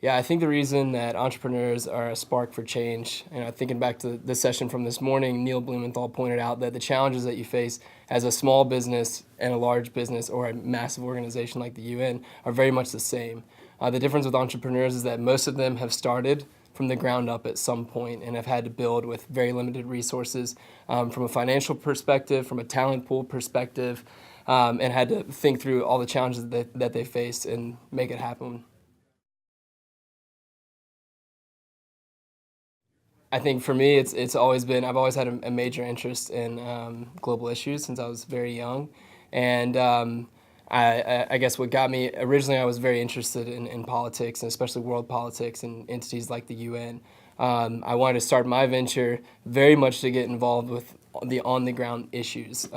Yeah, I think the reason that entrepreneurs are a spark for change, thinking back to the session from this morning, Neil Blumenthal pointed out that the challenges that you face as a small business and a large business or a massive organization like the UN are very much the same. The difference with entrepreneurs is that most of them have started from the ground up at some point and have had to build with very limited resources from a financial perspective, from a talent pool perspective, and had to think through all the challenges that they faced and make it happen. I think for me, it's always been I've always had a major interest in global issues since I was very young, and I guess what got me originally I was very interested in politics and especially world politics and entities like the UN. I wanted to start my venture very much to get involved with the on the ground issues.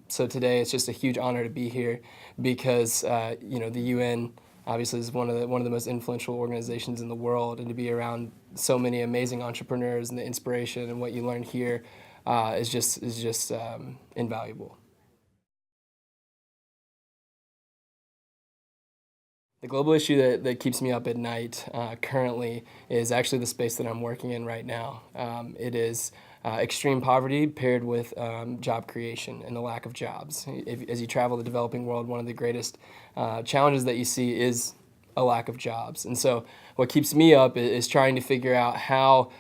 So today it's just a huge honor to be here because the UN obviously is one of the most influential organizations in the world, and to be around so many amazing entrepreneurs and the inspiration and what you learn here is just invaluable. The global issue that keeps me up at night currently is actually the space that I'm working in right now. It is extreme poverty paired with job creation and the lack of jobs. As you travel the developing world, one of the greatest challenges that you see is a lack of jobs. And so what keeps me up is trying to figure out how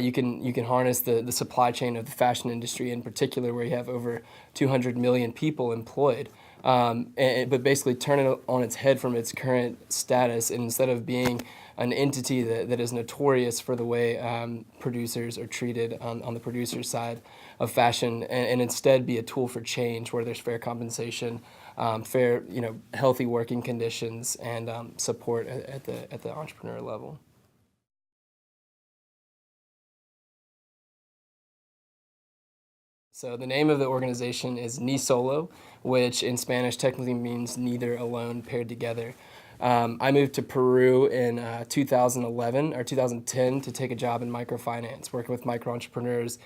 you can harness the supply chain of the fashion industry in particular, where you have over 200 million people employed, but basically turn it on its head from its current status, and instead of being an entity that is notorious for the way producers are treated on the producer side of fashion, and instead be a tool for change where there's fair compensation, fair, healthy working conditions, and support at the entrepreneur level. So the name of the organization is Ni Solo, which in Spanish technically means neither alone paired together. I moved to Peru in 2011 or 2010 to take a job in microfinance, working with micro entrepreneurs,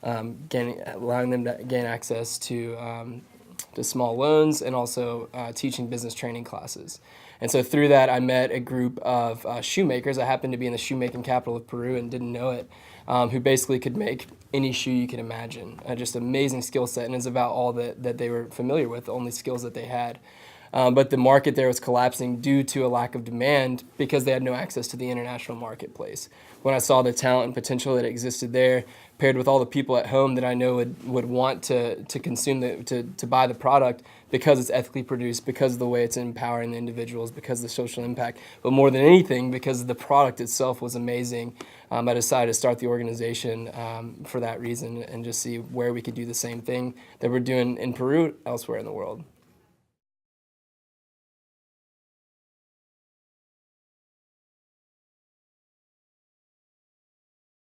allowing them to gain access to small loans, and also teaching business training classes. And so through that, I met a group of shoemakers. I happened to be in the shoemaking capital of Peru and didn't know it, who basically could make any shoe you can imagine. Just amazing skill set, and it's about all that they were familiar with, the only skills that they had. But the market there was collapsing due to a lack of demand because they had no access to the international marketplace. When I saw the talent and potential that existed there, paired with all the people at home that I know would want to consume to buy the product because it's ethically produced, because of the way it's empowering the individuals, because of the social impact, but more than anything, because the product itself was amazing, I decided to start the organization for that reason and just see where we could do the same thing that we're doing in Peru elsewhere in the world.